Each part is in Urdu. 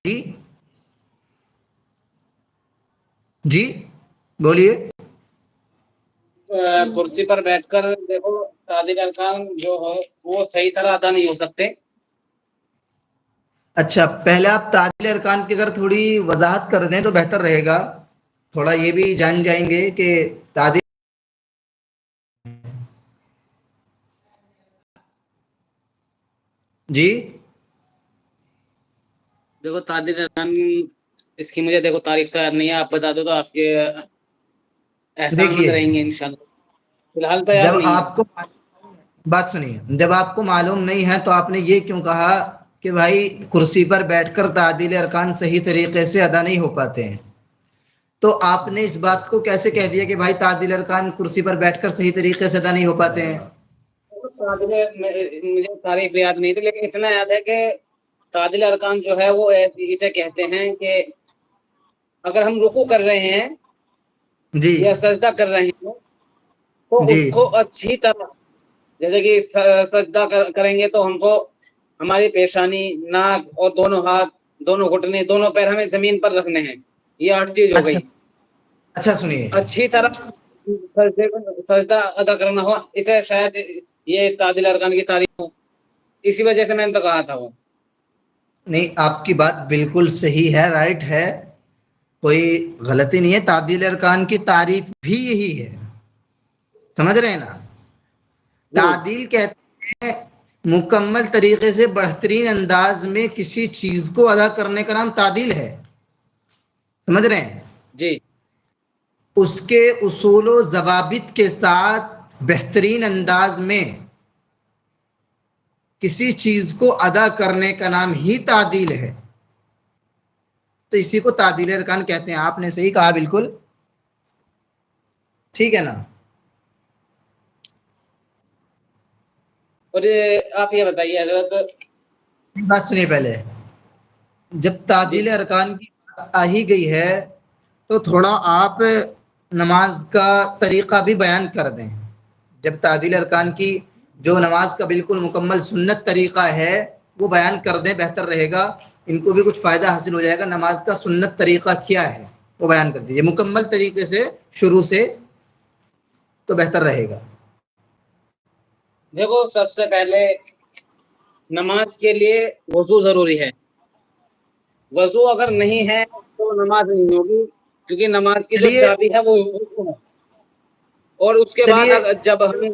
جی جی بولیے. کرسی پر بیٹھ کر دیکھو تعدیل ارکان جو ہے وہ صحیح طرح ادا نہیں ہو سکتے. اچھا، پہلے آپ تعدیل ارکان کی اگر تھوڑی وضاحت کر دیں تو بہتر رہے گا. تھوڑا یہ بھی جان جائیں گے کہ تعدیل. جی دیکھو تعدیل ارکان اس کی مجھے دیکھو تاریخ تو یاد نہیں ہے. آپ بتا دو تو آپ کے احسان مند دیکھیے، رہیں گے انشاءاللہ. فی الحال تو یاد جب نہیں ہے. آپ کو بات سنیے، جب آپ کو معلوم نہیں ہے تو آپ نے یہ کیوں کہا کہ بھائی کرسی پر بیٹھ کر تعدیل ارکان صحیح طریقے سے ادا نہیں ہو پاتے ہیں؟ تو آپ نے اس بات کو کیسے کہہ دیا کہ بھائی تعدیل ارکان کرسی پر بیٹھ کر صحیح طریقے سے ادا نہیں ہو پاتے ہیں؟ مجھے تاریخ یاد نہیں تھی لیکن اتنا یاد ہے کہ تعدیل ارکان جو ہے وہ اسے کہتے ہیں کہ اگر ہم رکوع کر رہے ہیں جی یا سجدہ کر رہے ہیں تو جی اس کو اچھی طرح، جیسے کہ سجدہ کریں گے تو ہم کو ہماری پیشانی، ناک اور دونوں ہاتھ، دونوں گھٹنے، دونوں پیر ہمیں زمین پر رکھنے ہیں. یہ 8 چیز ہو اچھا گئی. اچھا سنیے. اچھی طرح سجدہ ادا کرنا ہو، اسے شاید یہ تعدیل ارکان کی تعریف ہو. اسی وجہ سے میں نے تو کہا تھا وہ. نہیں، آپ کی بات بالکل صحیح ہے، رائٹ ہے، کوئی غلطی نہیں ہے. تعدیل ارکان کی تعریف بھی یہی ہے، سمجھ رہے ہیں نا؟ تعدیل کہتے ہیں مکمل طریقے سے بہترین انداز میں کسی چیز کو ادا کرنے کا نام تعدیل ہے. سمجھ رہے ہیں؟ جی اس کے اصول و ضوابط کے ساتھ بہترین انداز میں کسی چیز کو ادا کرنے کا نام ہی تعدیل ہے. تو اسی کو تعدیل ارکان کہتے ہیں. آپ نے صحیح کہا، بالکل ٹھیک ہے نا؟ اور آپ یہ بتائیے حضرت. بات سنیے پہلے. جب جی تعدیل ارکان کی بات آ ہی گئی ہے تو تھوڑا آپ نماز کا طریقہ بھی بیان کر دیں. جب تعدیل ارکان کی جو نماز کا بالکل مکمل سنت طریقہ ہے وہ بیان کر دیں، بہتر رہے گا. ان کو بھی کچھ فائدہ حاصل ہو جائے گا. نماز کا سنت طریقہ کیا ہے وہ بیان کر دیجیے مکمل طریقے سے، شروع سے، تو بہتر رہے گا. دیکھو سب سے پہلے نماز کے لیے وضو ضروری ہے. وضو اگر نہیں ہے تو نماز نہیں ہوگی، کیونکہ نماز کی جو چلیے چابی ہے وہ وضو ہے. اور اس کے بعد چلیے جب ہمیں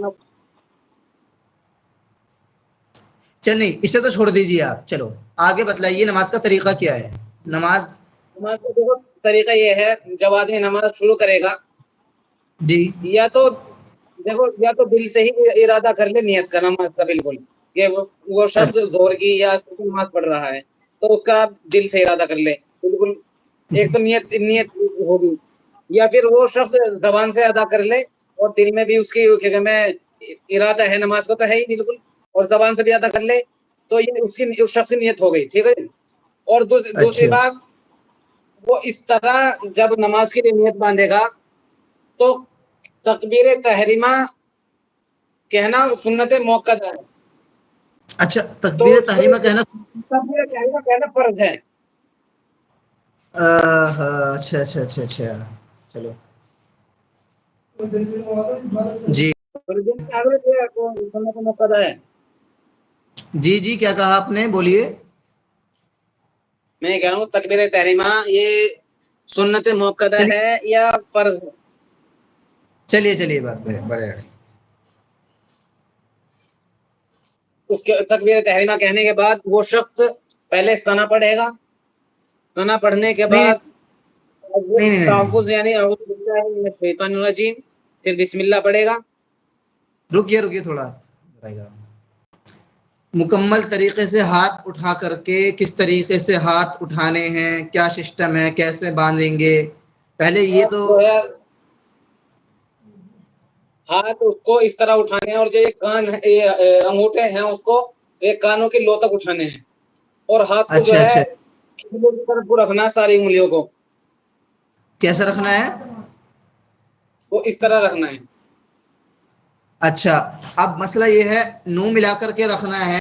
چل نہیں، اسے تو چھوڑ دیجیے آپ. چلو آگے بتلائیے نماز کا طریقہ کیا ہے. نماز نماز کا دیکھو طریقہ یہ ہے، جب آدمی نماز شروع کرے گا جی یا تو دیکھو یا تو دل سے ہی ارادہ کر لے نیت کا، نماز کا بالکل، کہ وہ شخص زور کی یا نماز پڑھ رہا ہے تو اس کا دل سے ارادہ کر لے بالکل. ایک تو نیت ہوگی، یا پھر وہ شخص زبان سے ادا کر لے اور دل میں بھی اس کی میں ارادہ ہے نماز کو تو ہے ہی بالکل، اور زبان سے بھی ادا کر لے تو یہ اس شخص کی نیت ہو گئی. ٹھیک ہے. اور دوسری اچھا بات، وہ اس طرح جب نماز کی نیت باندھے گا تو تکبیر تحریمہ کہنا سنت موقت ہے. اچھا، تو تکبیر اس کو تحریمہ کہنا. تکبیر تحریمہ کہنا فرض ہے. ہاں اچھا اچھا اچھا اچھا. چلو جی جی جی، کیا کہا آپ نے؟ بولیے. میں کہہ رہا ہوں تکبیر تحریمہ یہ سنت موقدہ چلیے ہے یا فرض ہے؟ چلیے چلیے، بات بڑے. اس کے تکبیر تحریمہ کہنے کے بعد وہ شخص پہلے ثنا پڑھے گا. ثنا پڑھنے کے نہیں بعد نہیں نہیں نہیں، تحفظ یعنی اعوذ باللہ من الشیطان الرجیم، پھر بسم اللہ پڑھے گا. رکیے رکیے تھوڑا. مکمل طریقے سے ہاتھ اٹھا کر کے کس طریقے سے ہاتھ اٹھانے ہیں، کیا سسٹم ہے، کیسے باندھیں گے، پہلے یہ ہاتھ تو. جو ہے ہاتھ اس کو اس طرح اٹھانے ہیں، اور جو یہ کان ہے، یہ انگوٹھے ہیں اس کو ایک کانوں کی لو تک اٹھانے ہیں، اور ہاتھ کو جو اچھا ہے اچھا، قبلے کی طرف کو رکھنا ہے. ساری انگلیوں کو کیسے رکھنا ہے؟ وہ اس طرح رکھنا ہے. اچھا، اب مسئلہ یہ ہے، منہ ملا کر کے رکھنا ہے